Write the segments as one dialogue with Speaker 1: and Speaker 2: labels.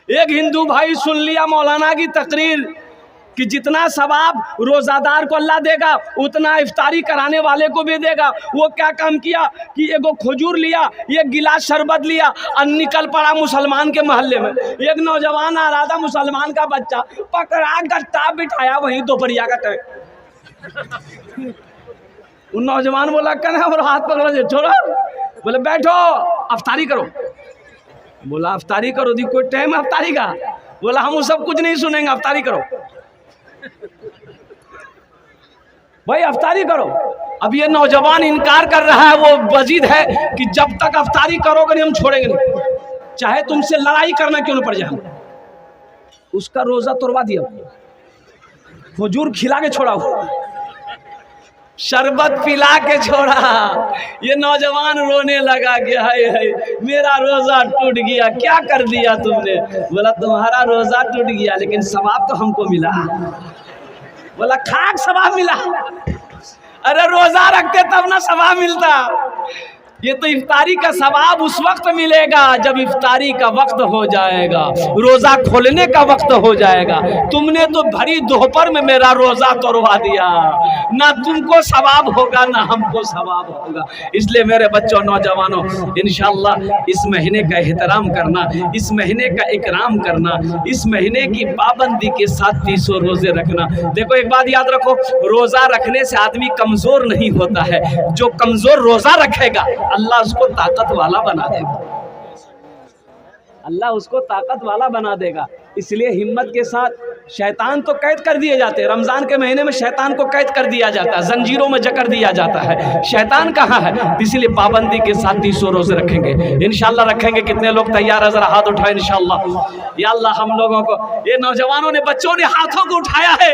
Speaker 1: एक हिंदू भाई सुन लिया मौलाना की तकरीर कि जितना सवाब रोज़ादार को अल्लाह देगा उतना इफ्तारी कराने वाले को भी देगा। वो क्या काम किया कि एगो खजूर लिया, एक गिलास शरबत लिया और निकल पड़ा मुसलमान के मोहल्ले में। एक नौजवान आ रहा था, मुसलमान का बच्चा, पकड़ा गट्टा बिठाया वहीं दोपहरिया का टाइम। उन नौजवान बोला कहना और हाथ पकड़ा दे, छोड़ो, बोले बैठो अफ्तारी करो। बोला अफ्तारी करो दी, कोई टाइम है अफ्तारी का? बोला हम वो सब कुछ नहीं सुनेंगे, अफ्तारी करो भाई, अफ्तारी करो। अब ये नौजवान इनकार कर रहा है, वो वजीद है कि जब तक अफ्तारी करोगे नहीं हम छोड़ेंगे नहीं, चाहे तुमसे लड़ाई करना क्यों न पड़ जाए। उसका रोजा तोड़वा दिया, हुजूर खिला के छोड़ा, शरबत पिला के छोड़ा। ये नौजवान रोने लगा कि हाय हाय मेरा रोजा टूट गया, क्या कर दिया तुमने? बोला तुम्हारा रोजा टूट गया लेकिन सवाब तो हमको मिला। बोला खाक सवाब मिला? अरे रोजा रखते तब ना सवाब मिलता। ये तो इफ्तारी का सवाब उस वक्त मिलेगा जब इफ्तारी का वक्त हो जाएगा, रोजा खोलने का वक्त हो जाएगा। तुमने तो भरी दोपहर में मेरा रोजा तोड़वा दिया, ना तुमको सवाब होगा ना हमको सवाब होगा। इसलिए मेरे बच्चों नौजवानों, इंशाअल्लाह इस महीने का एहतराम करना, इस महीने का इकराम करना, इस महीने की पाबंदी के साथ 300 रोजे रखना। देखो एक बात याद रखो, रोजा रखने से आदमी कमजोर नहीं होता है। जो कमजोर रोजा रखेगा अल्लाह उसको ताकत वाला बना देगा, अल्लाह उसको ताकत वाला बना देगा। इसलिए हिम्मत के साथ, शैतान तो कैद कर दिए जाते हैं, रमज़ान के महीने में शैतान को कैद कर दिया जाता है, जंजीरों में जकड़ दिया जाता है। शैतान कहाँ है? इसलिए पाबंदी के साथ 300 रोजे रखेंगे, इंशाल्लाह रखेंगे। कितने लोग तैयार है? जरा हाथ उठाए इंशाल्लाह। या अल्लाह हम लोगों को, ये नौजवानों ने, बच्चों ने हाथों को उठाया है,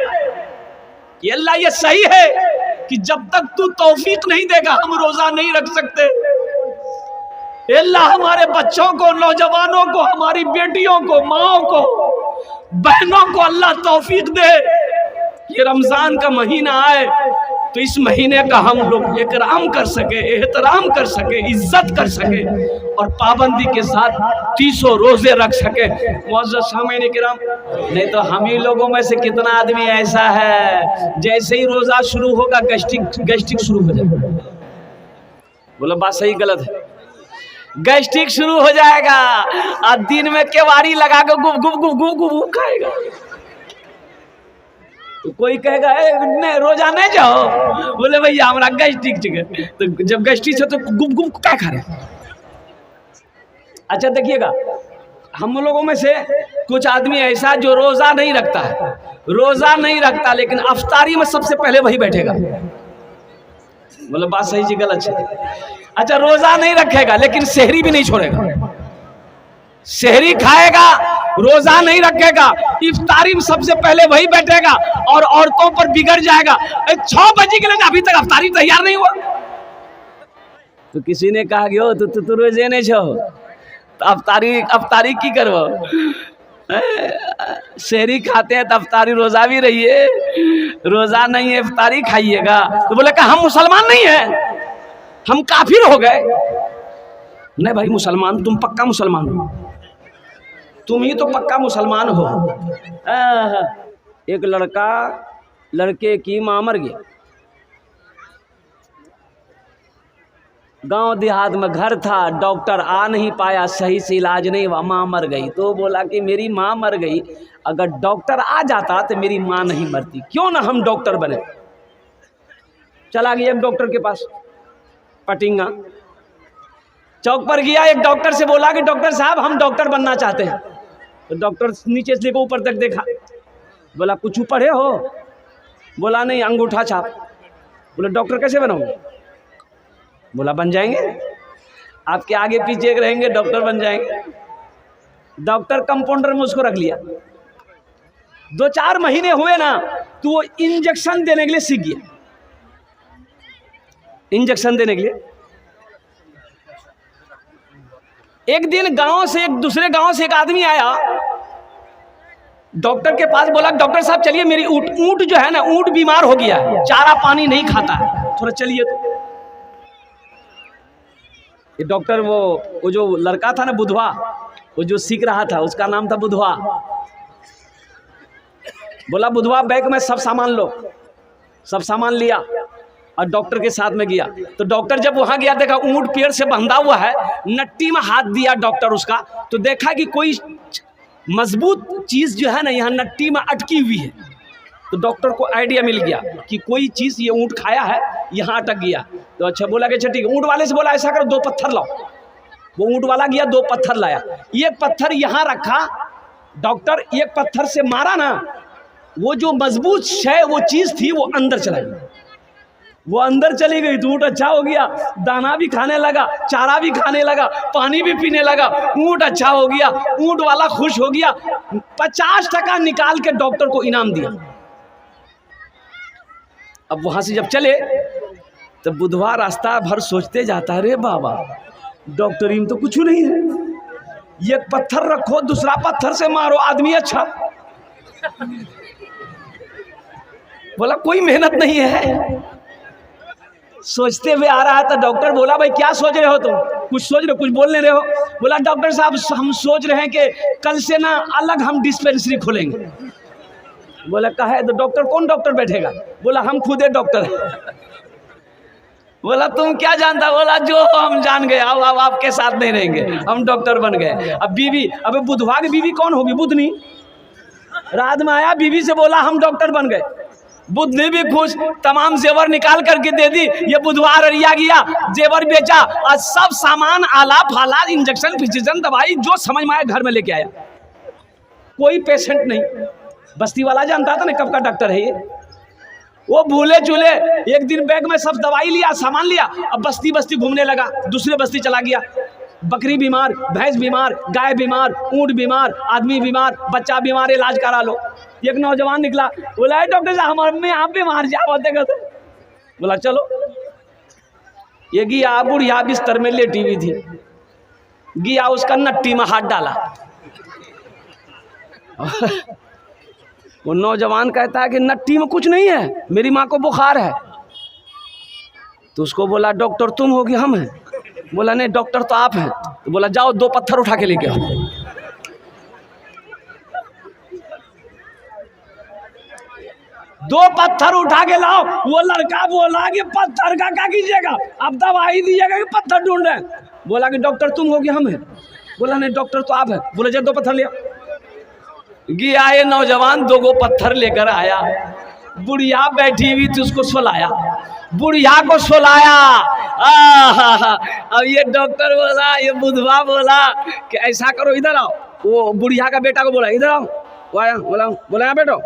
Speaker 1: ये अल्लाह ये सही है कि जब तक तू तौफीक नहीं देगा हम रोजा नहीं रख सकते। अल्लाह हमारे बच्चों को, नौजवानों को, हमारी बेटियों को, माओ को, बहनों को अल्लाह तौफीक दे। ये रमजान का महीना आए तो इस महीने का हम लोग इकराम कर सके, एहतराम कर सके, इज्जत कर सके और पाबंदी के साथ 300 रोजे रख सके। मुअज़्ज़ज़ सामीन किराम, नहीं तो हम ही लोगों में से कितना आदमी ऐसा है जैसे ही रोजा शुरू होगा गैस्ट्रिक शुरू हो जाएगा। बोला बात सही गलत है? गैस्ट्रिक शुरू हो जाएगा और दिन में केवाड़ी लगा के गुप गुप गुप गुप गुप खाएगा। तो कोई कहेगा नहीं रोजा नहीं जाओ, बोले भैया हमारा गैस्ट्रिक है। तो जब गैस्ट्रिक है तो गुप गुप क्या खा रहे? अच्छा देखिएगा, हम लोगों में से कुछ आदमी ऐसा जो रोजा नहीं रखता है, रोजा नहीं रखता लेकिन अफ्तारी में सबसे पहले वही बैठेगा। बोले बात सही जी गलत है? अच्छा रोजा नहीं रखेगा लेकिन सेहरी भी नहीं छोड़ेगा, सेहरी खाएगा, रोजा नहीं रखेगा, इफ्तारी में सबसे पहले वही बैठेगा और औरतों पर बिगड़ जाएगा। 6 बजे के लिए अभी तक अफ्तारी तैयार नहीं हुआ। तो किसी ने कहा कि ओ तू रोजे नहीं छो तो अफ्तारी की करो? सेहरी खाते हैं तो अफ्तारी, रोजा भी रहिए, रोजा नहीं है इफ्तारी खाइएगा। तो बोले कि हम मुसलमान नहीं है, हम काफिर हो गए। नहीं भाई, मुसलमान तुम पक्का मुसलमान हो, तुम ही तो पक्का मुसलमान हो। एक लड़का, लड़के की मां मर गया, गांव देहात में घर था, डॉक्टर आ नहीं पाया, सही से इलाज नहीं हुआ, मां मर गई। तो बोला कि मेरी मां मर गई, अगर डॉक्टर आ जाता तो मेरी मां नहीं मरती, क्यों ना हम डॉक्टर बने। चला गया एक डॉक्टर के पास, पटिंगा चौक पर गया, एक डॉक्टर से बोला कि डॉक्टर साहब हम डॉक्टर बनना चाहते हैं। तो डॉक्टर नीचे से लेकर ऊपर तक देखा, बोला कुछ पढ़े हो? बोला नहीं, अंगूठा छाप। बोला डॉक्टर कैसे बनोगे? बोला बन जाएंगे, आपके आगे पीछे रहेंगे, डॉक्टर बन जाएंगे। डॉक्टर कंपाउंडर में उसको रख लिया। 2-4 महीने हुए ना तो वो इंजेक्शन देने के लिए सीख गया, इंजेक्शन देने के लिए। एक दिन गांव से, एक दूसरे गांव से एक आदमी आया डॉक्टर के पास, बोला डॉक्टर साहब चलिए मेरी ऊंट जो है ना, ऊंट बीमार हो गया है, चारा पानी नहीं खाता है, थोड़ा चलिए। तो ये डॉक्टर वो जो लड़का था ना बुधवा, वो जो सीख रहा था उसका नाम था बुधवा। बोला बुधवा बैग में सब सामान लो, सब सामान लिया और डॉक्टर के साथ में गया। तो डॉक्टर जब वहां गया देखा ऊंट पेड़ से बंधा हुआ है, नट्टी में हाथ दिया डॉक्टर उसका, तो देखा कि कोई मजबूत चीज जो है ना यहाँ नट्टी में अटकी हुई है। तो डॉक्टर को आइडिया मिल गया कि कोई चीज ये ऊंट खाया है, यहाँ अटक गया। तो अच्छा बोला कि अच्छा ठीक है। ऊंट वाले से बोला ऐसा करो 2 पत्थर लाओ। वो ऊंट वाला गया 2 पत्थर लाया, एक पत्थर यहाँ रखा, डॉक्टर एक पत्थर से मारा ना, वो जो मजबूत शय वो चीज थी वो अंदर चला गई। वो अंदर चली गई तो ऊँट अच्छा हो गया, दाना भी खाने लगा, चारा भी खाने लगा, पानी भी पीने लगा, ऊँट अच्छा हो गया, ऊँट वाला खुश हो गया। 50% निकाल के डॉक्टर को इनाम दिया। अब वहां से जब चले तो बुधवा रास्ता भर सोचते जाता है, रे बाबा डॉक्टरी में तो कुछ नहीं है, एक पत्थर रखो दूसरा पत्थर से मारो आदमी अच्छा। बोला कोई मेहनत नहीं है। सोचते हुए आ रहा था। डॉक्टर बोला भाई क्या सोच रहे हो तुम? कुछ सोच रहे हो, कुछ बोल नहीं रहे हो? बोला डॉक्टर साहब हम सोच रहे हैं कि कल से ना अलग हम डिस्पेंसरी खोलेंगे। बोला कहा है? तो डॉक्टर कौन डॉक्टर बैठेगा? बोला हम खुद डॉक्टर हैं। बोला तुम क्या जानता? बोला जो हम जान गए, अब आपके साथ नहीं रहेंगे, हम डॉक्टर बन गए। अब बीवी, अब बुधवा की बीवी कौन होगी? बुधनी। रात में आया बीवी से बोला हम डॉक्टर बन गए। बुद्धि भी खुश, तमाम जेवर निकाल करके दे दी। ये बुधवार अरिया गया, जेवर बेचा और सब सामान आला फाला इंजेक्शन फिजिशन दवाई जो समझ में आया घर में लेके आया। कोई पेशेंट नहीं। बस्ती वाला जानता था ना कब का डॉक्टर है ये। वो भूले चूले एक दिन बैग में सब दवाई लिया, सामान लिया, अब बस्ती बस्ती घूमने लगा, दूसरे बस्ती चला गया। बकरी बीमार, भैंस बीमार, गाय बीमार, ऊंट बीमार, आदमी बीमार, बच्चा बीमार, इलाज करा लो। एक नौजवान निकला, बोला डॉक्टर साहब हमारे में आप बीमार जा होते कहते। बोला चलो। ये गया, बुढ़िया बिस्तर में लेटी हुई थी, गया उसका नट्टी में हाथ डाला। वो नौजवान कहता है कि नट्टी में कुछ नहीं है, मेरी माँ को बुखार है। तो उसको बोला डॉक्टर तुम हो कि हम हैं? बोला नहीं डॉक्टर तो आप हैं। तो बोला जाओ 2 पत्थर उठा के लेके आओ। 2 पत्थर उठा के लाओ। वो लड़का बोला कि पत्थर का क्या कीजिएगा? अब दवाई दीजिएगा कि पत्थर ढूंढ रहे हैं? बोला कि डॉक्टर तुम हो कि हम हैं? बोला नहीं डॉक्टर तो आप हैं। बोला जाओ 2 पत्थर ले आओ। गया ये नौजवान 2 पत्थर लेकर आया। बुढ़िया बैठी हुई थी, उसको सुलाया, बुढ़िया को सुलाया। अब ये डॉक्टर बोला, ये बुधवा बोला कि ऐसा करो इधर आओ। वो बुढ़िया का बेटा को बोला इधर आओ। बोला बोला बेटो,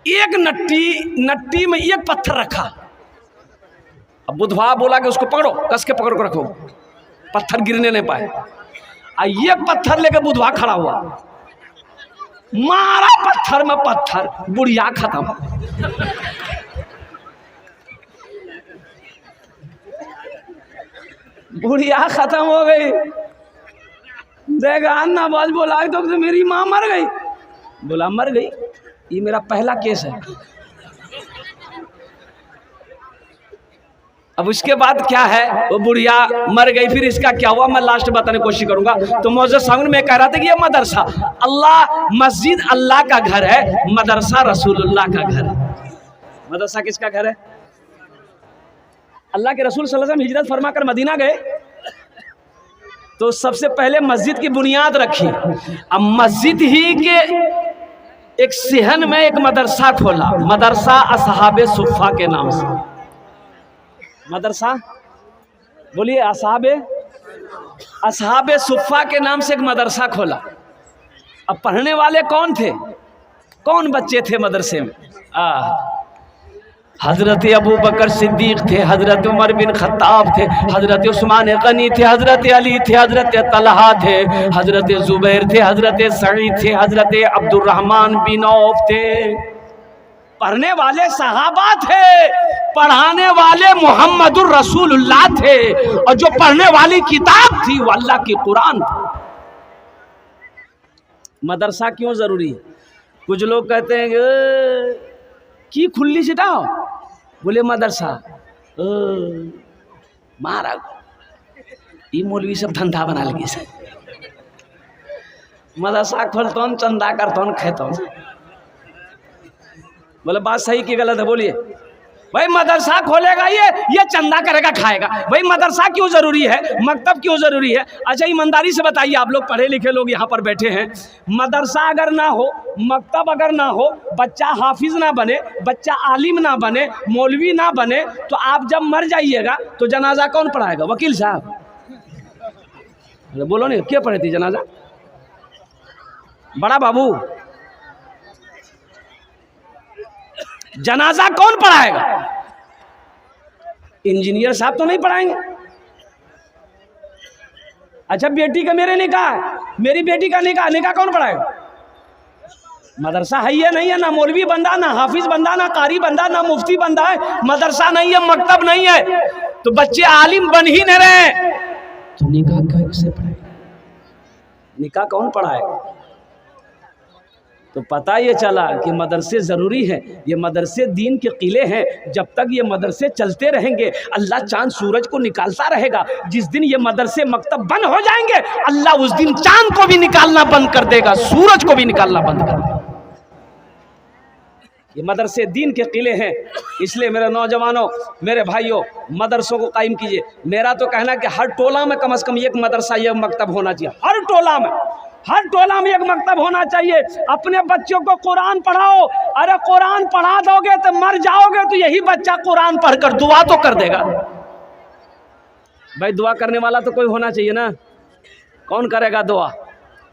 Speaker 1: एक नट्टी में 1 पत्थर रखा। अब बुधवा बोला कि उसको पकड़ो, कस के पकड़ को रखो, पत्थर गिरने नहीं पाए। 1 पत्थर लेकर बुधवा खड़ा हुआ, मारा पत्थर में पत्थर, बुढ़िया खत्म। बुढ़िया खत्म हो गई। देखा अन्ना बाज बोला तो मेरी माँ मर गई। बोला मर गई? ये मेरा पहला केस है। अब उसके बाद क्या है, वो बुढ़िया मर गई, फिर इसका क्या हुआ मैं लास्ट बताने की कोशिश करूंगा। तो मौजूद सामने में कह रहा था कि ये मदरसा अल्लाह, मस्जिद अल्लाह का घर है, मदरसा रसूलुल्लाह का घर है। मदरसा किसका घर है? अल्लाह के रसूल सल्लल्लाहु अलैहि वसल्लम हिजरत फरमा कर मदीना गए तो सबसे पहले मस्जिद की बुनियाद रखी। अब मस्जिद ही के एक सेहन में एक मदरसा खोला, मदरसा असहाबे सुफ़ा के नाम से। मदरसा बोलिए, असहाबे सुफ़ा के नाम से एक मदरसा खोला। अब पढ़ने वाले कौन थे, कौन बच्चे थे मदरसे में? हजरत अबू बकर सिद्दीक थे, हजरत उमर बिन खत्ताब थे, हजरत उस्मान गनी थे, हजरत अली थे, हजरत तलहा थे, हजरत जुबैर थे, हजरत सईद थे, हजरत अब्दुर्रहमान बिन औफ थे। पढ़ने वाले सहाबा थे, पढ़ाने वाले मोहम्मदुर रसूलुल्लाह थे, और जो पढ़ने वाली किताब थी वो अल्लाह की कुरान थी। मदरसा क्यों जरूरी है? कुछ लोग कहते हैं कि खुली सिटाओ, बोले मदरसा मारा, ये मौलवी सब धंधा बना लगे। मदरसा खोलता हूँ, चंदा करता हूँ, खाता हूँ। बोले बात सही की गलत है? बोलिए। भाई मदरसा खोलेगा ये चंदा करेगा, खाएगा। भाई मदरसा क्यों जरूरी है, मकतब क्यों जरूरी है? अच्छा ईमानदारी से बताइए, आप लोग पढ़े लिखे लोग यहाँ पर बैठे हैं, मदरसा अगर ना हो, मकतब अगर ना हो, बच्चा हाफिज ना बने, बच्चा आलिम ना बने, मौलवी ना बने, तो आप जब मर जाइएगा तो जनाजा कौन पढ़ाएगा? वकील साहब। बोलो नहीं, क्या पढ़े थी जनाजा? बड़ा बाबू, जनाजा कौन पढ़ाएगा? इंजीनियर साहब तो नहीं पढ़ाएंगे। अच्छा बेटी का मेरे निकाह है, मेरी बेटी का निकाह कौन पढ़ाएगा? मदरसा है या नहीं है? ना मौलवी बंदा, ना हाफिज बंदा, ना कारी बंदा, ना मुफ्ती बंदा है। मदरसा नहीं है, मकतब नहीं है, तो बच्चे आलिम बन ही नहीं रहे, तो निकाह कैसे पढ़ाएगा? निकाह कौन पढ़ाएगा? तो पता ये चला कि मदरसे ज़रूरी हैं। ये मदरसे दीन के किले हैं। जब तक ये मदरसे चलते रहेंगे, अल्लाह चांद सूरज को निकालता रहेगा। जिस दिन ये मदरसे मकतब बंद हो जाएंगे, अल्लाह उस दिन चांद को भी निकालना बंद कर देगा, सूरज को भी निकालना बंद कर देगा। ये मदरसे दीन के किले हैं। इसलिए मेरे नौजवानों, मेरे भाइयों, मदरसों को कायम कीजिए। मेरा तो कहना है कि हर टोला में कम से कम एक मदरसा, एक मकतब होना चाहिए। हर टोला में एक मकतब होना चाहिए। अपने बच्चों को कुरान पढ़ाओ। अरे कुरान पढ़ा दोगे तो मर जाओगे तो यही बच्चा कुरान पढ़कर दुआ तो कर देगा। भाई दुआ करने वाला तो कोई होना चाहिए ना। कौन करेगा दुआ?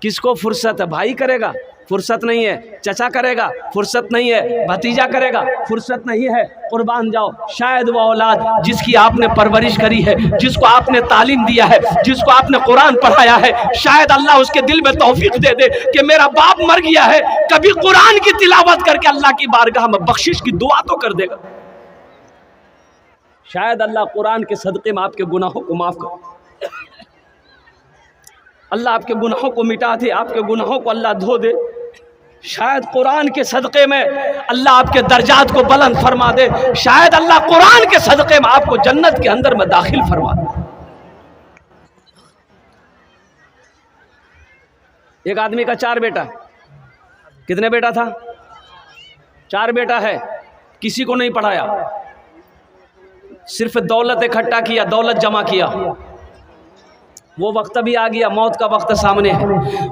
Speaker 1: किसको फुर्सत है? भाई करेगा, फुर्सत नहीं है। चचा करेगा, फुर्सत नहीं है। भतीजा करेगा, फुर्सत नहीं है। कुर्बान जाओ, शायद वो औलाद जिसकी आपने परवरिश करी है, जिसको आपने तालीम दिया है, जिसको आपने कुरान पढ़ाया है, शायद अल्लाह उसके दिल में तौफीक दे दे कि मेरा बाप मर गया है, कभी कुरान की तिलावत करके अल्लाह की बारगाह में बख्शिश की दुआ तो कर देगा। शायद अल्लाह कुरान के सदक़े में आपके गुनाहों को माफ़ कर, अल्लाह आपके गुनाहों को मिटा दे, आपके गुनाहों को अल्लाह धो दे। शायद कुरान के सदक़े में अल्लाह आपके दर्जात को बुलंद फरमा दे। शायद अल्लाह कुरान के सदक़े में आपको जन्नत के अंदर में दाखिल फरमा दे। एक आदमी का 4 बेटा, कितने बेटा था? 4 बेटा है, किसी को नहीं पढ़ाया, सिर्फ दौलत इकट्ठा किया, दौलत जमा किया। वो वक्त भी आ गया, मौत का वक्त सामने है,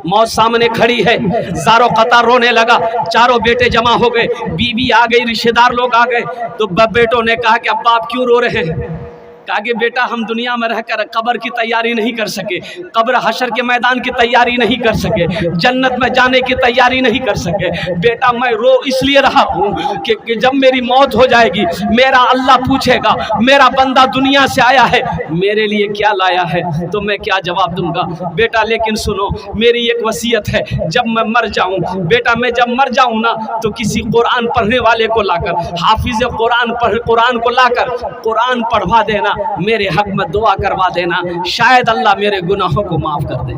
Speaker 1: मौत सामने खड़ी है, ज़ारो कतार रोने लगा। 4 बेटे जमा हो गए, बीवी आ गई, रिश्तेदार लोग आ गए। तो बेटों ने कहा कि अब्बा आप क्यों रो रहे हैं? कहा कि बेटा हम दुनिया में रहकर कब्र की तैयारी नहीं कर सके, कब्र हशर के मैदान की तैयारी नहीं कर सके, जन्नत में जाने की तैयारी नहीं कर सके। बेटा मैं रो इसलिए रहा हूँ कि जब मेरी मौत हो जाएगी, मेरा अल्लाह पूछेगा मेरा बंदा दुनिया से आया है, मेरे लिए क्या लाया है, तो मैं क्या जवाब दूंगा? बेटा लेकिन सुनो, मेरी एक वसीयत है, जब मैं मर जाऊँ, बेटा मैं जब मर जाऊँ ना, तो किसी कुरान पढ़ने वाले को लाकर, हाफिज कुरान को लाकर कुरान पढ़वा देना, मेरे हक में दुआ करवा देना, शायद अल्लाह मेरे गुनाहों को माफ़ कर दे।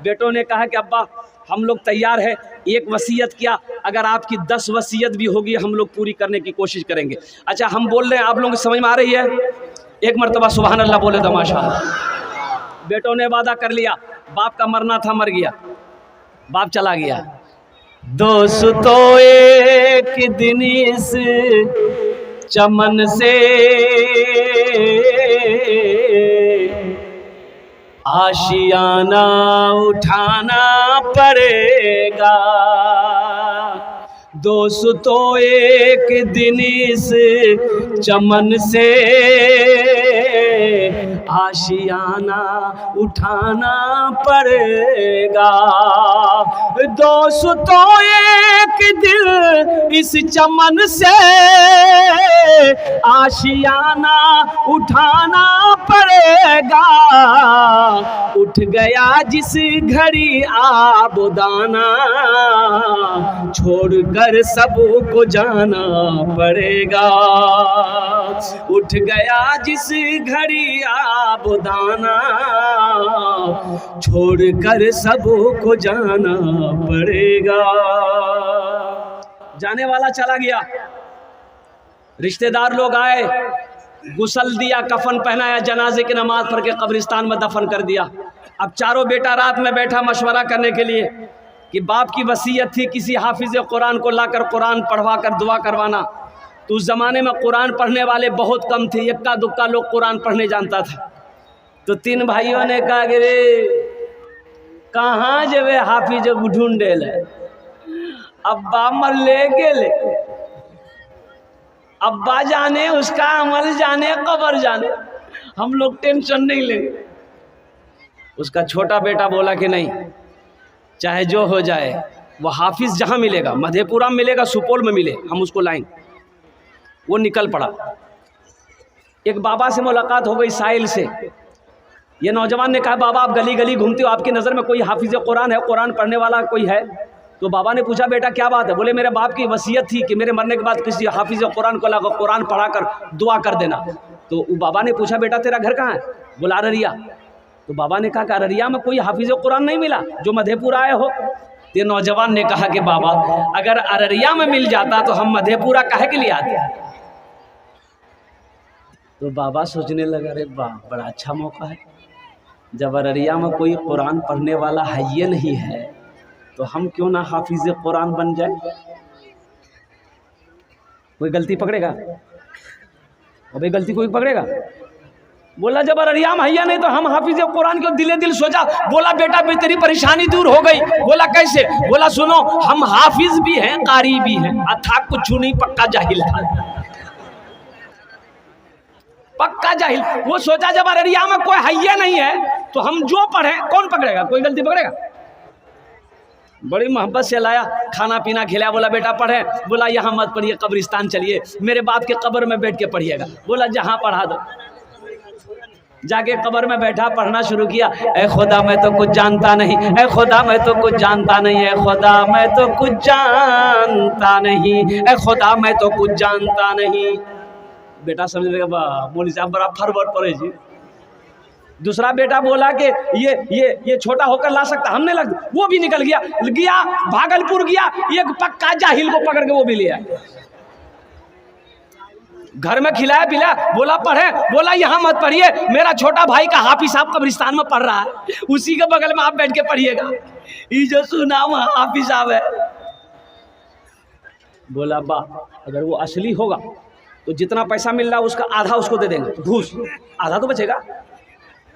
Speaker 1: बेटों ने कहा कि अब्बा हम लोग तैयार है, एक वसीयत क्या, अगर आपकी 10 वसीयत भी होगी हम लोग पूरी करने की कोशिश करेंगे। अच्छा हम बोल रहे हैं, आप लोगों को समझ में आ रही है? एक मरतबा सुभान अल्लाह बोले तो माशाअल्लाह। बेटों ने वादा कर लिया, बाप का मरना था, मर गया, बाप चला गया। दोस्तों एक दिन इस चमन से आशियाना उठाना पड़ेगा। दोस्तों एक दिन इस चमन से आशियाना उठाना पड़ेगा। दोस्तों एक दिल इस चमन से आशियाना उठाना पड़ेगा। उठ गया जिस घड़ी आबुदाना, छोड़कर सबको जाना पड़ेगा। उठ गया जिस घड़ी आबुदाना, छोड़कर सबको जाना पड़ेगा। जाने वाला चला गया, रिश्तेदार लोग आए, गुसल दिया, कफन पहनाया, जनाजे की नमाज पढ़ के कब्रिस्तान में दफन कर दिया। अब चारों बेटा रात में बैठा मशवरा करने के लिए कि बाप की वसीयत थी किसी हाफिज कुरान को लाकर कुरान पढ़वा कर दुआ करवाना। तो उस ज़माने में कुरान पढ़ने वाले बहुत कम थे, इक्का दुक्का लोग कुरान पढ़ने जानता था। तो तीन भाइयों ने कहा कि रे कहाँ जब हाफिज ढूंढे ले, अब्बा मर ले गेले, अब्बा जाने उसका अमल जाने कब्र जाने, हम लोग टेंशन नहीं लेंगे। उसका छोटा बेटा बोला कि नहीं, चाहे जो हो जाए वो हाफिज जहाँ मिलेगा, मधेपुरा में मिलेगा, सुपौल में मिले, हम उसको लाएंगे। वो निकल पड़ा। एक बाबा से मुलाकात हो गई साहिल से। ये नौजवान ने कहा बाबा आप गली गली घूमते हो, आपकी नज़र में कोई हाफिज कुरान है, कुरान पढ़ने वाला कोई है? तो बाबा ने पूछा बेटा क्या बात है? बोले मेरे बाप की वसीयत थी कि मेरे मरने के बाद किसी हाफिज कुरान को लाकर कुरान पढ़ा कर दुआ कर देना। तो बाबा ने पूछा बेटा तेरा घर कहाँ है? बोला अररिया। तो बाबा ने कहा कि अररिया में कोई हाफिज कुरान नहीं मिला जो मधेपुरा आए हो? तो नौजवान ने कहा कि बाबा अगर अररिया में मिल जाता तो हम मधेपुरा काहे के लिए आते? तो बाबा सोचने लगा अरे वाह बड़ा अच्छा मौका है, जब अररिया में कोई कुरान पढ़ने वाला है ये नहीं है तो हम क्यों ना हाफिज कुरान बन जाए। कोई गलती पकड़ेगा? अबे गलती कोई पकड़ेगा? बोला जब अररिया में हैया नहीं तो हम हाफिज कुरान क्यों? दिले दिल सोचा। बोला बेटा तेरी परेशानी दूर हो गई। बोला कैसे? बोला सुनो हम हाफिज भी हैं कारी भी हैं, था कुछ नहीं पक्का जाहिल था, पक्का जाहिल। वो सोचा जब अररिया में कोई हैया नहीं है तो हम जो पढ़े कौन पकड़ेगा? कोई गलती पकड़ेगा? बड़ी मोहब्बत से लाया, खाना पीना खिलाया। बोला बेटा पढ़े? बोला यहाँ मत पढ़िए, कब्रिस्तान चलिए, मेरे बाप के कब्र में बैठ के पढ़िएगा। बोला जहाँ पढ़ा दो। जाके कब्र में बैठा, पढ़ना शुरू किया। ए खुदा मैं तो कुछ जानता नहीं, ए खुदा मैं तो कुछ जानता नहीं, ए खुदा मैं तो कुछ जानता नहीं, ए खुदा मैं तो कुछ जानता नहीं। बेटा समझ लेगा वाह मौलवी साहब बड़ा फरवर्ड पढ़े जी। दूसरा बेटा बोला कि ये छोटा होकर ला सकता, हमने लग, वो भी निकल गया भागलपुर गया, एक पक्का जाहिल को पकड़ के वो भी लिया, घर में खिलाया पिलाया। बोला पढ़े? बोला यहाँ मत पढ़िए, मेरा छोटा भाई का हाफिज साहब कब्रिस्तान में पढ़ रहा है, उसी के बगल में आप बैठ के पढ़िएगा, ये जो सुना वो हाफिज साहब है। बोला बा अगर वो असली होगा तो जितना पैसा मिल रहा है उसका आधा उसको दे देंगे, घूस, आधा तो बचेगा।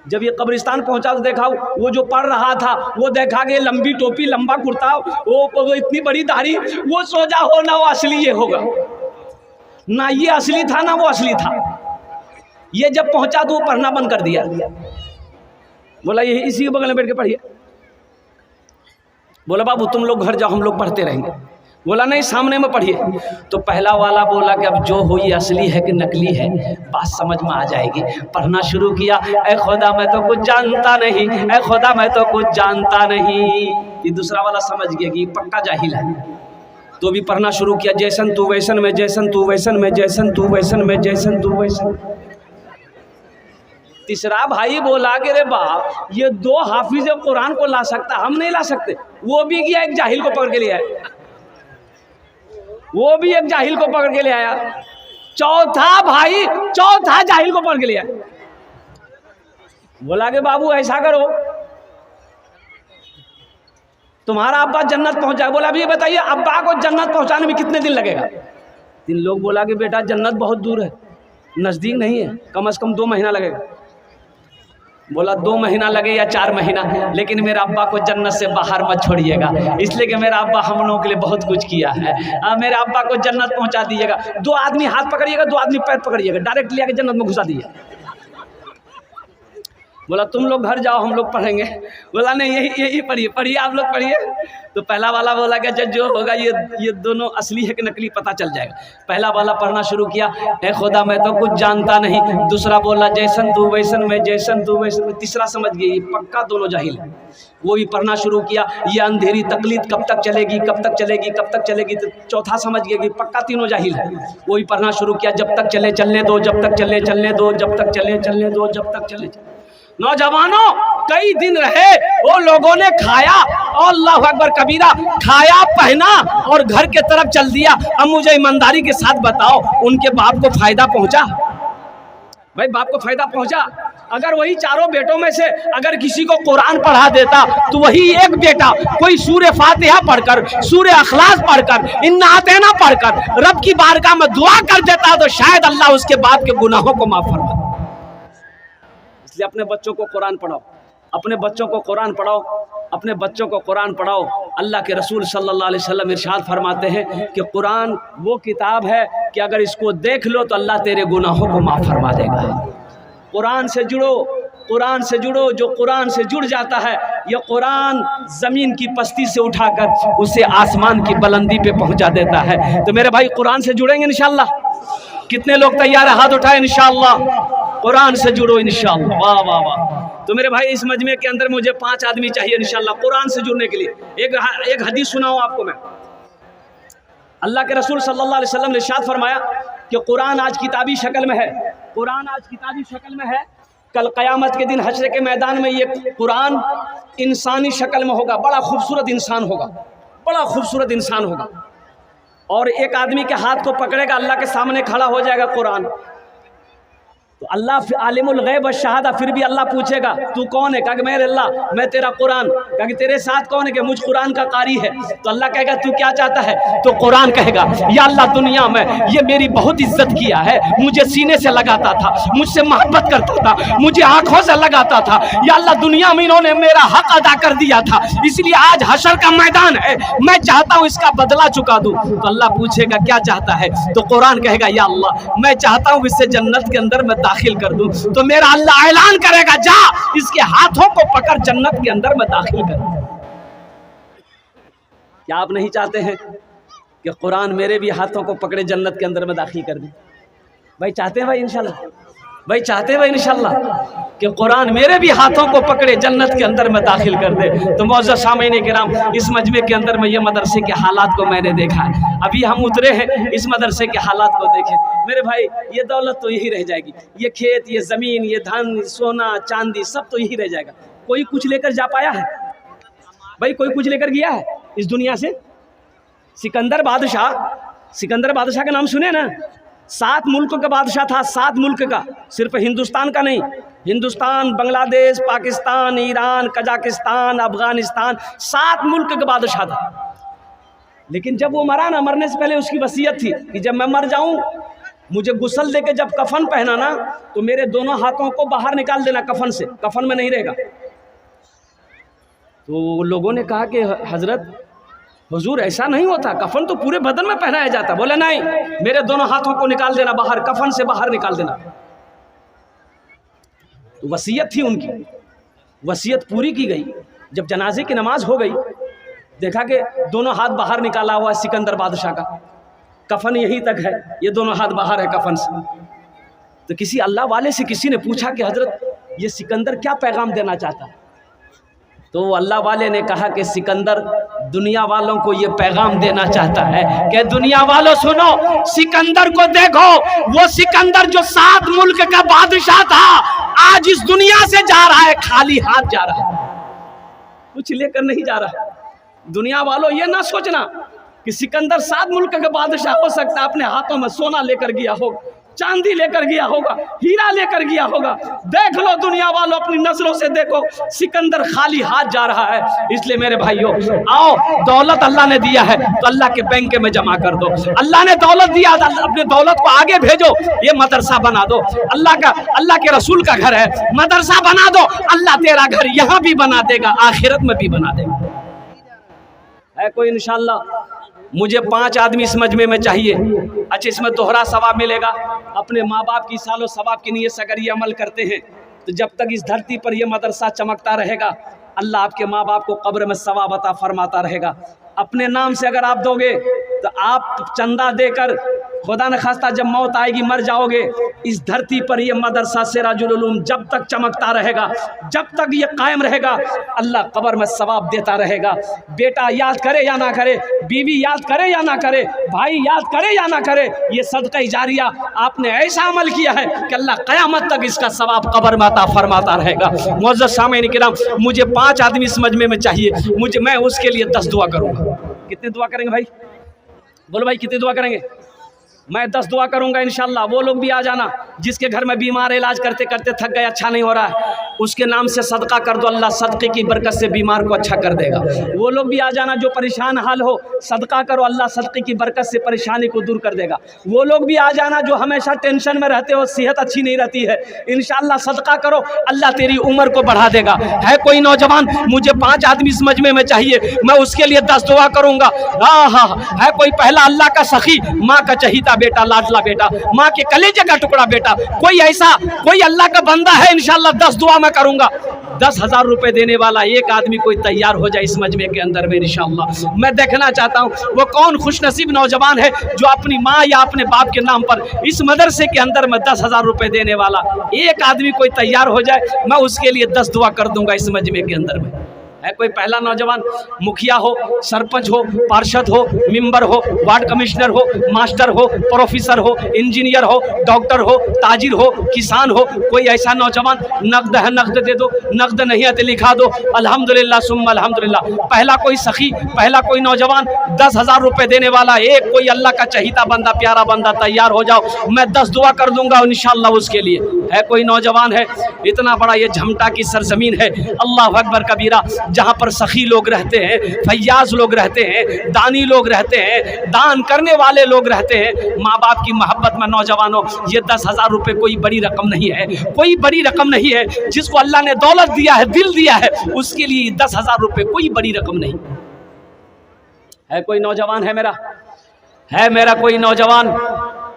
Speaker 1: जब ये कब्रिस्तान पहुंचा तो देखा वो जो पढ़ रहा था वो देखा कि लंबी टोपी लंबा कुर्ता वो इतनी बड़ी दाढ़ी, वो सोचा हो ना वो असली ये होगा, ना ये असली था ना वो असली था। ये जब पहुंचा तो वो पढ़ना बंद कर दिया। बोला ये इसी के बगल में बैठ के पढ़िए। बोला बाबू तुम लोग घर जाओ, हम लोग पढ़ते रहेंगे। बोला नहीं सामने में पढ़िए। तो पहला वाला बोला कि अब जो हो ये असली है कि नकली है बात समझ में आ जाएगी। पढ़ना शुरू किया। ऐ खुदा मैं तो कुछ जानता नहीं, ऐ खुदा मैं तो कुछ जानता नहीं। ये दूसरा वाला समझ गया कि पक्का जाहिल है, तो भी पढ़ना शुरू किया। जैसन तू वैसन में, जैसन तू वैसन में, जैसन तू वैसन में, जैसन तू वैसन। तीसरा भाई बोला कि रे बाप ये दो हाफिज कुरान को ला सकता, हम नहीं ला सकते। वो भी गया एक जाहिल को पकड़ के ले आया, वो भी एक जाहिल को पकड़ के ले आया। चौथा भाई चौथा जाहिल को पकड़ के ले आया। बोला कि बाबू ऐसा करो तुम्हारा अब्बा जन्नत पहुंचा। बोला अभी ये बताइए अब्बा को जन्नत पहुंचाने में कितने दिन लगेगा? 3 लोग बोला कि बेटा जन्नत बहुत दूर है, नज़दीक नहीं है, कम से कम 2 महीना लगेगा। बोला 2 महीना लगे या 4 महीना, लेकिन मेरा अब्बा को जन्नत से बाहर मत छोड़िएगा, इसलिए कि मेरा अब्बा हम लोगों के लिए बहुत कुछ किया है। मेरे अब्बा को जन्नत पहुंचा दीजिएगा। 2 आदमी हाथ पकड़िएगा, 2 आदमी पैर पकड़िएगा, डायरेक्ट लिया के जन्नत में घुसा दीजिए। बोला तुम लोग घर जाओ, हम लोग पढ़ेंगे। बोला नहीं यही पढ़िए, पढ़िए आप लोग पढ़िए। तो पहला वाला बोला कि अच्छा जो होगा ये दोनों असली है कि नकली पता चल जाएगा। पहला वाला पढ़ना शुरू किया। ए खुदा मैं तो कुछ जानता नहीं। दूसरा बोला जैसन तू वैसन में, जैसन तू वैसन में। तीसरा समझ गई पक्का दोनों जाहिल है, वो भी पढ़ना शुरू किया। ये अंधेरी तकलीद कब तक चलेगी, कब तक चलेगी, कब तक चलेगी। तो चौथा समझ गया कि पक्का तीनों जाहिल है, वो भी पढ़ना शुरू किया। जब तक चले चलने दो, जब तक चले चलने दो, जब तक चले चलने दो, जब तक चले। नौजवानों कई दिन रहे, वो लोगों ने खाया और अल्लाह अकबर कबीरा, खाया पहना और घर के तरफ चल दिया। अब मुझे ईमानदारी के साथ बताओ उनके बाप को फायदा पहुंचा? भाई बाप को फायदा पहुंचा। अगर वही चारों बेटों में से अगर किसी को कुरान पढ़ा देता तो वही एक बेटा कोई सूरह फातिहा पढ़कर, सूरह अखलास पढ़कर, इन्ना आतेना पढ़कर रब की बारगाह में दुआ कर देता तो शायद अल्लाह उसके बाप के गुनाहों को माफ फरमा दे। इसलिए अपने बच्चों को कुरान पढ़ाओ, अपने बच्चों को कुरान पढ़ाओ, अपने बच्चों को कुरान पढ़ाओ। अल्लाह के रसूल सल्लल्लाहु अलैहि वसल्लम इरशाद फरमाते हैं कि कुरान वो किताब है कि अगर इसको देख लो तो अल्लाह तेरे गुनाहों को माफ़ फरमा देगा। कुरान से जुड़ो, कुरान से जुड़ो। जो कुरान से जुड़ जाता है ये कुरान ज़मीन की पस्ती से उठाकर उसे आसमान की बुलंदी पे पहुंचा देता है। तो मेरे भाई कुरान से जुड़ेंगे इंशाअल्लाह। कितने लोग तैयार है? हाथ उठाए इंशाअल्लाह। कुरान से जुड़ो इंशाअल्लाह। वाह वाह वाह। तो मेरे भाई इस मजमे के अंदर मुझे 5 आदमी चाहिए इंशाअल्लाह कुरान से जुड़ने के लिए। एक हदीस सुनाऊं आपको मैं। अल्लाह के रसूल सल्लल्लाहु अलैहि वसल्लम ने इरशाद फरमाया कि कुरान आज किताबी शक्ल में है, कुरान आज किताबी शक्ल में है। कल क़यामत के दिन हश्र के मैदान में ये कुरान इंसानी शक्ल में होगा। बड़ा खूबसूरत इंसान होगा, बड़ा खूबसूरत इंसान होगा। और एक आदमी के हाथ को पकड़ेगा, अल्लाह के सामने खड़ा हो जाएगा कुरान। तो अल्लाह आलिमुल गैब व शहादा, फिर भी अल्लाह पूछेगा तू कौन है? कहा कि मेरे अल्लाह मैं तेरा कुरान। कहा कि तेरे साथ कौन है? कि मुझ कुरान का कारी है। तो अल्लाह कहेगा तू क्या चाहता है? तो कुरान कहेगा या अल्लाह दुनिया में ये मेरी बहुत इज्जत किया है, मुझे सीने से लगाता था, मुझसे मोहब्बत करता था, मुझे आंखों से लगाता था, या अल्लाह दुनिया में इन्होंने मेरा हक अदा कर दिया था, इसलिए आज हशर का मैदान है, मैं चाहता हूँ इसका बदला चुका दूँ। तो अल्लाह पूछेगा क्या चाहता है? तो कुरान कहेगा या अल्लाह मैं चाहता हूँ इससे जन्नत के अंदर मैं दाखिल कर दूं। तो मेरा अल्लाह ऐलान करेगा जा इसके हाथों को पकड़ जन्नत के अंदर में दाखिल कर। क्या आप नहीं चाहते हैं कि कुरान मेरे भी हाथों को पकड़े जन्नत के अंदर में दाखिल कर दे? भाई चाहते हैं भाई इंशाल्लाह? भाई चाहते हैं भाई इंशाल्लाह कि कुरान मेरे भी हाथों को पकड़े जन्नत के अंदर में दाखिल कर दे? तो मौजूद सामईन किराम, इस मजमे के अंदर में ये मदरसे के हालात को मैंने देखा है। अभी हम उतरे हैं, इस मदरसे के हालात को देखें मेरे भाई। ये दौलत तो यही रह जाएगी, ये खेत, ये ज़मीन, ये धन, सोना चांदी सब तो यही रह जाएगा। कोई कुछ लेकर जा पाया है भाई? कोई कुछ लेकर गया है इस दुनिया से? सिकंदर बादशाह का नाम सुने ना? 7 मुल्कों का बादशाह था, 7 मुल्क का, सिर्फ हिंदुस्तान का नहीं। हिंदुस्तान, बांग्लादेश, पाकिस्तान, ईरान, कजाकिस्तान, अफगानिस्तान, 7 मुल्क का बादशाह था। लेकिन जब वो मरा ना, मरने से पहले उसकी वसीयत थी कि जब मैं मर जाऊं मुझे गुस्ल देके जब कफन पहनाना तो मेरे दोनों हाथों को बाहर निकाल देना कफन से, कफन में नहीं रहेगा। तो लोगों ने कहा कि हजरत हुजूर ऐसा नहीं होता, कफन तो पूरे बदन में पहनाया जाता। बोले नहीं, मेरे दोनों हाथों को निकाल देना बाहर, कफन से बाहर निकाल देना। तो वसीयत थी उनकी, वसीयत पूरी की गई। जब जनाजे की नमाज हो गई, देखा कि दोनों हाथ बाहर निकाला हुआ है सिकंदर बादशाह का, कफन यहीं तक है, ये दोनों हाथ बाहर है कफन से। तो किसी अल्लाह वाले से किसी ने पूछा कि हजरत ये सिकंदर क्या पैगाम देना चाहता है? तो अल्लाह वाले ने कहा कि सिकंदर दुनिया वालों को ये पैगाम देना चाहता है कि दुनिया वालों सुनो, सिकंदर को देखो, वो सिकंदर जो 7 मुल्क का बादशाह था आज इस दुनिया से जा रहा है, खाली हाथ जा रहा है, कुछ लेकर नहीं जा रहा है। दुनिया वालों ये ना सोचना कि सिकंदर 7 मुल्क का बादशाह हो सकता है, अपने हाथों में सोना लेकर गया होगा, चांदी लेकर गया होगा, हीरा लेकर गया होगा। देख लो दुनिया वालों, अपनी नजरों से देखो, सिकंदर खाली हाथ जा रहा है। इसलिए मेरे भाइयों, आओ, दौलत अल्लाह ने दिया है तो अल्लाह के बैंक में जमा कर दो। अल्लाह ने दौलत दिया, अपने दौलत को आगे भेजो, ये मदरसा बना दो। अल्लाह के रसूल का घर है, मदरसा बना दो, अल्लाह तेरा घर यहाँ भी बना देगा, आखिरत में भी बना देगा। है कोई इंशाअल्लाह? मुझे 5 आदमी इस मजमे में चाहिए। अच्छा, इसमें दोहरा सवाब मिलेगा। अपने माँ बाप की सालों सवाब की नीयत से अगर ये अमल करते हैं तो जब तक इस धरती पर यह मदरसा चमकता रहेगा, अल्लाह आपके माँ बाप को कब्र में सवाब अता फरमाता रहेगा। अपने नाम से अगर आप दोगे तो आप चंदा देकर, खुदा न खास्ता जब मौत आएगी, मर जाओगे, इस धरती पर यह मदरसा सिराजुल उलूम जब तक चमकता रहेगा, जब तक ये कायम रहेगा, अल्लाह कब्र में सवाब देता रहेगा। बेटा याद करे या ना करे, बीवी याद करे या ना करे, भाई याद करे या ना करे, ये सदका जारिया आपने ऐसा अमल किया है कि अल्लाह क़यामत तक इसका सवाब कब्र में अता फरमाता रहेगा। मुअज़्ज़ज़ सामईन किराम, मुझे 5 आदमी इस मजमे में चाहिए। मैं उसके लिए 10 दुआ करूँगा। कितने दुआ करेंगे भाई? बोलो भाई, कितने दुआ करेंगे? मैं 10 दुआ करूंगा इंशाल्लाह। वो लोग भी आ जाना जिसके घर में बीमार इलाज करते करते थक गए, अच्छा नहीं हो रहा है, उसके नाम से सदका कर दो, अल्लाह सदक़े की बरकत से बीमार को अच्छा कर देगा। वो लोग भी आ जाना जो परेशान हाल हो, सदका करो, अल्लाह सदक़े की बरकत से परेशानी को दूर कर देगा। वो लोग भी आ जाना जो हमेशा टेंशन में रहते हो, सेहत अच्छी नहीं रहती है, इंशाल्लाह सदका करो, अल्लाह तेरी उम्र को बढ़ा देगा। है कोई नौजवान, मुझे 5 आदमी इस मजमे में चाहिए, मैं उसके लिए 10 दुआ करूंगा। हाँ, है कोई पहला अल्लाह का सखी, माँ का चहीता बेटा, लाडला बेटा, माँ के कलेजे का टुकड़ा बेटा, कोई ऐसा कोई अल्लाह का बंदा है, इंशाल्लाह 10 दुआ मैं करूंगा। 10,000 रुपए देने वाला एक आदमी कोई तैयार हो जाए इस मजमे के अंदर में इंशाल्लाह। मैं देखना चाहता हूँ वो कौन खुशनसीब नौजवान है जो अपनी माँ या अपने बाप के नाम पर इस मदरसे के अंदर में 10,000 रुपए देने वाला एक आदमी कोई तैयार हो जाए, मैं उसके लिए 10 दुआ कर दूंगा इस मजमे के अंदर में। है कोई पहला नौजवान, मुखिया हो, सरपंच हो, पार्षद हो, मेंबर हो, वार्ड कमिश्नर हो, मास्टर हो, प्रोफेसर हो, इंजीनियर हो, डॉक्टर हो, ताजिर हो, किसान हो, कोई ऐसा नौजवान, नकद है नकद दे दो, नकद नहीं है तो लिखा दो, अल्हम्दुलिल्लाह सुम्मा अल्हम्दुलिल्लाह। पहला कोई सखी, पहला कोई नौजवान 10,000 रुपए देने वाला एक कोई अल्लाह का चहीता बंदा, प्यारा बंदा तैयार हो जाओ, मैं 10 दुआ कर दूंगा इंशाल्लाह उसके लिए। है कोई नौजवान है, इतना बड़ा ये झमटा की सरजमीन है, अल्लाह अकबर कबीरा, जहाँ पर सखी लोग रहते हैं, फैयाज लोग रहते हैं, दानी लोग रहते हैं, दान करने वाले लोग रहते हैं, माँ बाप की मोहब्बत में नौजवानों ये 10,000 रुपये कोई बड़ी रकम नहीं है, कोई बड़ी रकम नहीं है। जिसको अल्लाह ने दौलत दिया है, दिल दिया है, उसके लिए 10,000 रुपये कोई बड़ी रकम नहीं है। कोई नौजवान है मेरा, है मेरा कोई नौजवान,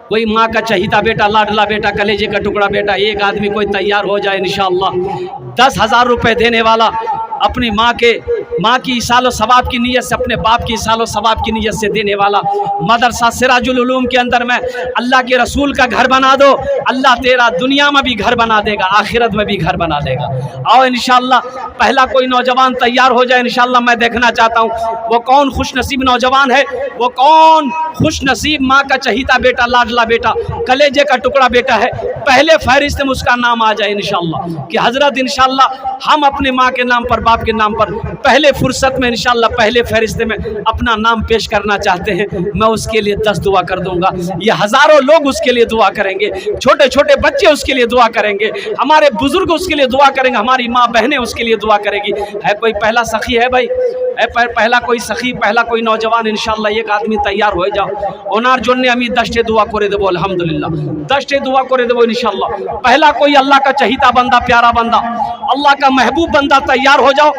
Speaker 1: कोई माँ का चहीता बेटा, लाडला बेटा, कलेजे का टुकड़ा बेटा, एक आदमी कोई तैयार हो जाए इंशाअल्लाह। 10,000 रुपये देने वाला अपनी माँ की इसालो सवाब की नीयत से, अपने बाप की इसालो सवाब की नीयत से देने वाला। मदरसा सिराजुल उलूम के अंदर में अल्लाह के रसूल का घर बना दो, अल्लाह तेरा दुनिया में भी घर बना देगा, आखिरत में भी घर बना देगा। आओ इंशाअल्लाह पहला कोई नौजवान तैयार हो जाए इंशाअल्लाह। मैं देखना चाहता हूँ वो कौन खुशनसीब नौजवान है, वो कौन खुशनसीब माँ का चहीता बेटा, लाडला बेटा, कलेजे का टुकड़ा बेटा है। पहले फहरिस्त में उसका नाम आ जाए इंशाअल्लाह कि हजरत इंशाअल्लाह हम अपने माँ के नाम पर, बाप के नाम पर पहले फुर्सत में इंशाअल्लाह पहले फहरिस्त में अपना नाम पेश करना चाहते हैं, मैं उसके लिए 10 दुआ कर दूंगा। ये हज़ारों लोग उसके लिए दुआ करेंगे, छोटे छोटे बच्चे उसके लिए दुआ करेंगे, हमारे बुजुर्ग उसके लिए दुआ करेंगे, हमारी माँ बहनें उसके लिए दुआ करेगी। है कोई पहला सखी है भाई, है पहला कोई सखी, पहला कोई नौजवान इंशाअल्लाह एक आदमी तैयार हो जाओ। ओनार जोन्ने अमी 10 दुआ करे देबो अल्हम्दुलिल्लाह, 10 दुआ करे देबो इंशाअल्लाह। पहला कोई अल्लाह का चहीता बंदा, प्यारा बंदा, अल्लाह का महबूब बंदा तैयार हो जाओ।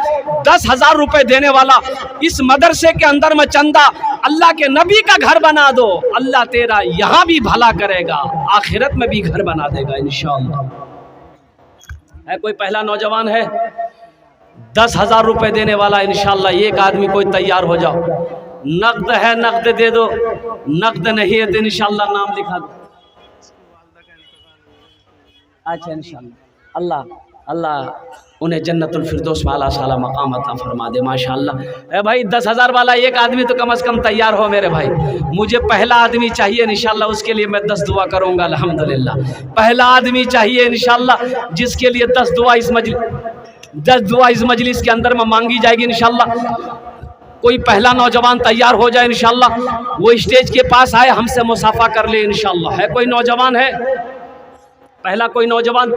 Speaker 1: 10,000 रुपए देने वाला इस मदरसे के अंदर में चंदा, अल्लाह के नबी का घर बना दो, अल्लाह तेरा यहाँ भी भला करेगा, आखिरत में भी घर बना देगा इंशाअल्लाह। है कोई पहला नौजवान है 10,000 रुपए देने वाला इंशाअल्लाह, एक आदमी कोई तैयार हो जाओ। नकद है नकद दे दो, नकद नहीं है तो इंशाअल्लाह नाम लिखा दो। अच्छा इंशाअल्लाह अल्लाह उन्हें जन्नतुल फिरदौस वाला साला मकाम अता फरमा दे माशाअल्लाह। ए भाई 10,000 वाला एक आदमी तो कम से कम तैयार हो मेरे भाई, मुझे पहला आदमी चाहिए इंशाअल्लाह, उसके लिए मैं 10 दुआ करूँगा अल्हम्दुलिल्लाह। पहला आदमी चाहिए इंशाअल्लाह जिसके लिए 10 दुआ इस मजलिस के अंदर में मांगी जाएगी इंशाअल्लाह। कोई पहला नौजवान तैयार हो जाए इंशाअल्लाह, वो स्टेज के पास आए, हमसे मुसाफा कर ले इंशाअल्लाह। है कोई नौजवान है, पहला कोई नौजवान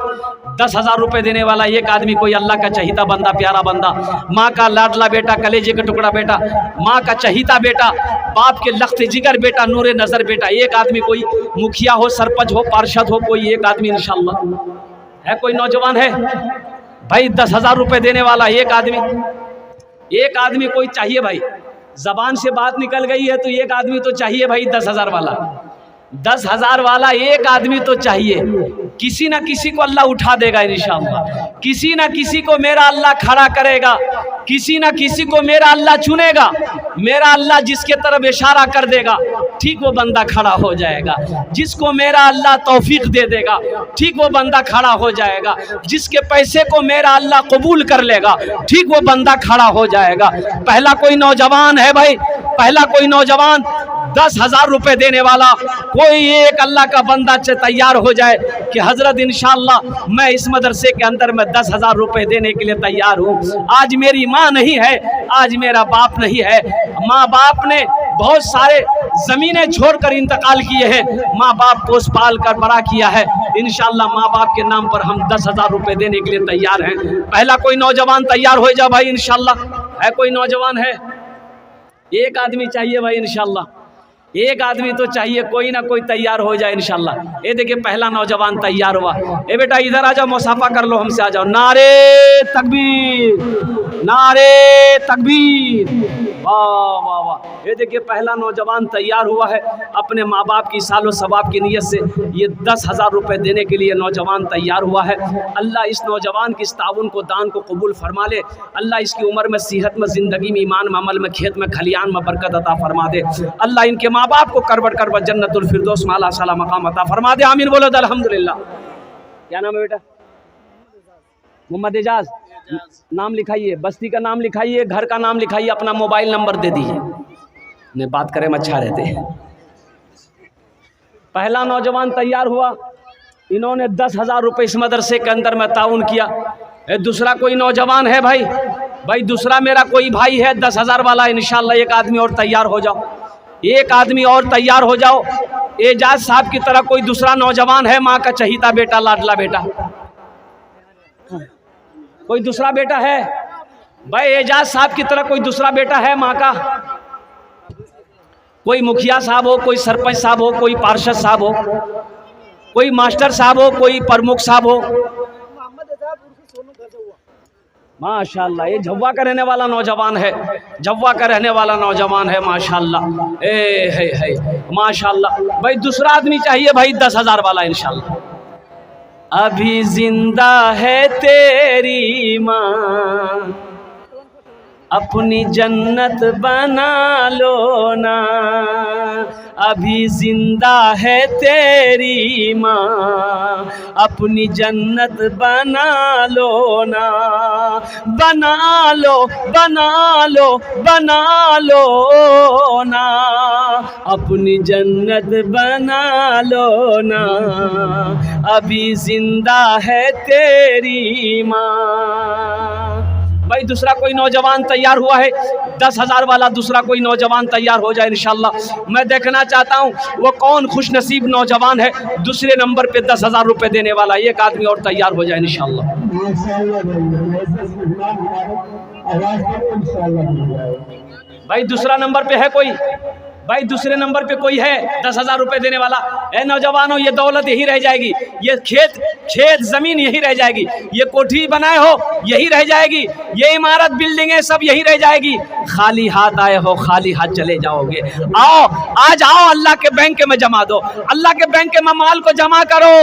Speaker 1: 10,000 रुपए देने वाला एक आदमी, कोई अल्लाह का चहीता बंदा, प्यारा बंदा, माँ का लाडला बेटा, कलेजे का टुकड़ा बेटा, माँ का चहीता बेटा, बाप के लख्त जिगर बेटा, नूरे नज़र बेटा, एक आदमी कोई मुखिया हो, सरपंच हो, पार्षद हो, कोई एक आदमी इंशाअल्लाह। है कोई नौजवान है भाई 10,000 रुपए देने वाला एक आदमी कोई चाहिए भाई, जबान से बात निकल गई है तो एक आदमी तो चाहिए भाई 10,000 वाला, 10,000 वाला एक आदमी तो चाहिए। किसी ना किसी को अल्लाह उठा देगा इंशाअल्लाह, किसी ना किसी को मेरा अल्लाह खड़ा करेगा, किसी ना किसी को मेरा अल्लाह चुनेगा, मेरा अल्लाह जिसके तरफ इशारा कर देगा ठीक वो बंदा खड़ा हो जाएगा, जिसको मेरा अल्लाह तौफीक दे देगा ठीक वो बंदा खड़ा हो जाएगा, जिसके पैसे को मेरा अल्लाह कबूल कर लेगा ठीक वो बंदा खड़ा हो जाएगा। पहला कोई नौजवान है भाई, पहला कोई नौजवान 10,000 रुपए देने वाला कोई एक अल्लाह का बंदा से तैयार हो जाए कि हजरत इंशाअल्लाह मैं इस मदरसे के अंदर में 10,000 रुपए देने के लिए तैयार हूँ। आज मेरी माँ नहीं है, आज मेरा बाप नहीं है, माँ बाप ने बहुत सारे ज़मीनें छोड़कर इंतकाल किए हैं, माँ बाप पोस पाल कर बड़ा किया है। इंशाअल्लाह माँ बाप के नाम पर हम 10,000 रुपये देने के लिए तैयार हैं। पहला कोई नौजवान तैयार हो जाए भाई इंशाअल्लाह। है कोई नौजवान है? एक आदमी चाहिए भाई इंशाअल्लाह, एक आदमी तो चाहिए, कोई ना कोई तैयार हो जाए इंशाअल्लाह। ये देखिए पहला नौजवान तैयार हुआ। ए बेटा इधर आ जाओ, मुसाफा कर लो हमसे, आ जाओ। नारे तकबीर, नारे तकबीर, वाह वाह वाह। ये देखिए पहला नौजवान तैयार हुआ है अपने माँ बाप की सालो सवाब की नीयत से। ये 10,000 रुपये देने के लिए नौजवान तैयार हुआ है। अल्लाह इस नौजवान की इस ताउन को, दान को कबूल फरमा ले। अल्लाह इसकी उम्र में, सेहत में, ज़िंदगी में, ईमान में, अमल में, खेत में, खलियान में बरकत अता फरमा दे। अल्लाह इनके माँ बाप को करबट करबट जन्नतुल फिरदौस में आला साला मकाम अता फरमा दे। आमीन बोलो अल्हम्दुलिल्लाह। क्या नाम है बेटा? मोहम्मद एजाज। नाम लिखाइए, बस्ती का नाम लिखाइए, घर का नाम लिखाइए, अपना मोबाइल नंबर दे दीजिए। ने बात करें में अच्छा रहते हैं। पहला नौजवान तैयार हुआ, इन्होंने 10,000 रुपये इस मदरसे के अंदर में ताउन किया। दूसरा कोई नौजवान है भाई? भाई दूसरा मेरा कोई भाई है 10,000 वाला, इंशाअल्लाह एक आदमी और तैयार हो जाओ, एक आदमी और तैयार हो जाओ। एजाज साहब की तरह कोई दूसरा नौजवान है, माँ का चहीता बेटा, लाडला बेटा? कोई दूसरा बेटा है भाई? एजाज साहब की तरह कोई दूसरा बेटा है माँ का? कोई मुखिया साहब हो, कोई सरपंच साहब हो, कोई पार्षद साहब हो, कोई मास्टर साहब हो, कोई प्रमुख साहब हो? माशाल्लाह, ये झव्वा का रहने वाला नौजवान है, झव्वा का रहने वाला नौजवान है माशाल्लाह। है माशाल्लाह। भाई दूसरा आदमी चाहिए भाई 10,000 वाला इंशाल्लाह। अभी जिंदा है तेरी माँ, अपनी जन्नत बना लो ना। अभी जिंदा है तेरी माँ, अपनी जन्नत बना लो ना। बना लो, बना लो, बना लो ना, अपनी जन्नत बना लो ना। अभी जिंदा है तेरी माँ। भाई दूसरा कोई नौजवान तैयार हुआ है 10,000 वाला, दूसरा कोई नौजवान तैयार हो जाए इंशाल्लाह। मैं देखना चाहता हूँ वो कौन खुश नसीब नौजवान है दूसरे नंबर पे 10,000 रुपये देने वाला। एक आदमी और तैयार हो जाए इंशाल्लाह। भाई दूसरा नंबर पे है कोई? भाई दूसरे नंबर पे कोई है 10,000 रुपये देने वाला? ए नौजवानों, ये दौलत यही रह जाएगी, ये खेत ज़मीन यही रह जाएगी, ये कोठी बनाए हो यही रह जाएगी, ये इमारत बिल्डिंगें सब यही रह जाएगी। खाली हाथ आए हो खाली हाथ चले जाओगे। आओ, आज आओ, अल्लाह के बैंक में जमा दो, अल्लाह के बैंक में माल को जमा करो,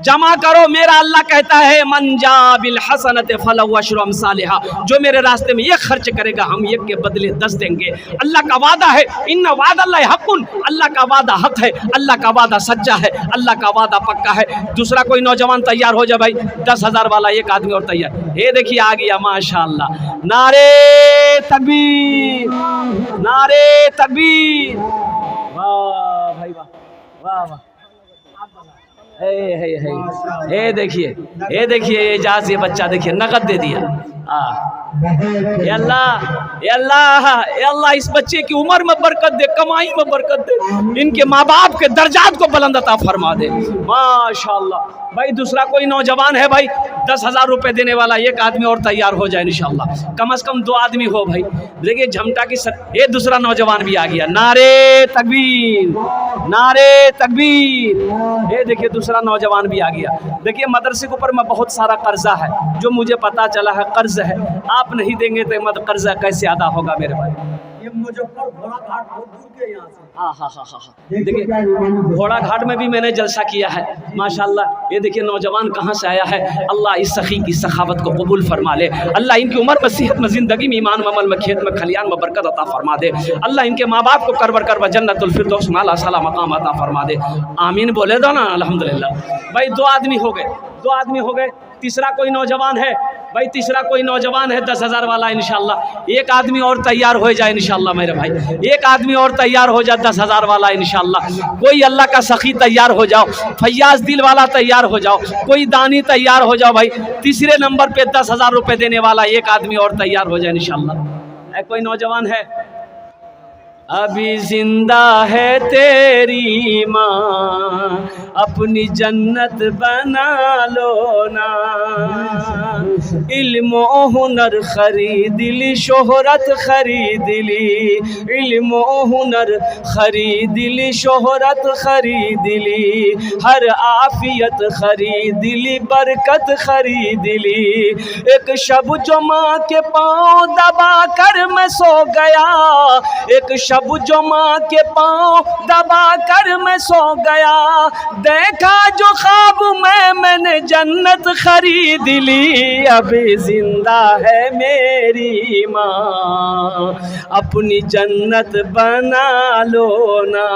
Speaker 1: जमा करो। मेरा अल्लाह कहता है मन जा बिल हसनत फलहु अशरु अमसालिहा, जो मेरे रास्ते में ये खर्च करेगा हम एक के बदले 10 देंगे। अल्लाह का वादा है, इन्ना वादल्लाहि हक़्क़ुन, अल्लाह का वादा हक है, अल्लाह का वादा सच्चा है, अल्लाह का वादा पक्का है। दूसरा कोई नौजवान तैयार हो जाए भाई 10,000 वाला, एक आदमी और तैयार। ये देखिए आ गया माशाअल्लाह। नारे तकबीर, नारे तकबीर, वाह भाई वाह, वाह वाह। हे देखिए, ये देखिए एजाज, ये बच्चा देखिए नगद दे दिया। या अल्लाह, या अल्लाह, या अल्लाह इस बच्चे की उम्र में बरकत दे, कमाई में बरकत दे, इनके माँ बाप के दर्जात को बुलंद अता फरमा दे माशाअल्लाह। भाई दूसरा कोई नौजवान है भाई 10,000 रुपये देने वाला, एक आदमी और तैयार हो जाए इंशाअल्लाह। कम से कम 2 आदमी हो भाई। देखिए झमटा की ये दूसरा नौजवान भी आ गया। नारे तकबीर, नारे तकबीर। ये देखिए दूसरा नौजवान भी आ गया। देखिए मदरसे के ऊपर में बहुत सारा कर्जा है, जो मुझे पता चला है कर्ज है। आप नहीं देंगे तो मत कर्जा कैसे अदा होगा मेरे भाई? ये मुजफ्फर घोड़ा घाट बहुत दूर के यहाँ से। हाँ। देखिए घोड़ा घाट में भी मैंने जलसा किया है माशाल्लाह। ये देखिए नौजवान कहाँ से आया है। अल्लाह इस सखी की सखावत को कबूल फरमा ले। अल्लाह इनकी उम्र में, सेहत में, ज़िंदगी में, ईमान में, अमल में, खेत में, खलियान में बरकत अता फरमा दे। अल्लाह इनके माँ बाप को करबर करबर जन्नतुल फिरदौस में आला साला मकाम अता फरमा दे। आमीन बोले दो ना अल्हम्दुलिल्लाह। भाई 2 आदमी हो गए, 2 आदमी हो गए। तीसरा कोई नौजवान है भाई, तीसरा कोई नौजवान है 10,000 वाला इंशाल्लाह। एक आदमी और तैयार हो जाए इंशाल्लाह मेरे भाई, एक आदमी और तैयार हो जाए 10,000 वाला इंशाल्लाह। कोई अल्लाह का सखी तैयार हो जाओ, फैयाज दिल वाला तैयार हो जाओ, कोई दानी तैयार हो जाओ भाई। तीसरे नंबर पे 10,000 रुपये देने वाला एक आदमी और तैयार हो जाए इंशाल्लाह। कोई नौजवान है? अभी जिंदा है तेरी माँ, अपनी जन्नत बना लो ना। इल्म ओ हुनर खरीद ली, शोहरत खरीद ली, इल्म ओ हुनर खरीद ली, शोहरत खरीद ली, हर आफियत खरीद ली, बरकत खरीद ली। एक शब जो माँ के पाँव दबा कर मैं सो गया, एक शब जो माँ के पाँव दबा कर मैं सो गया, देखा जो ख्वाब मैंने जन्नत खरीद ली। अभी जिंदा है मेरी माँ, अपनी जन्नत बना लो ना।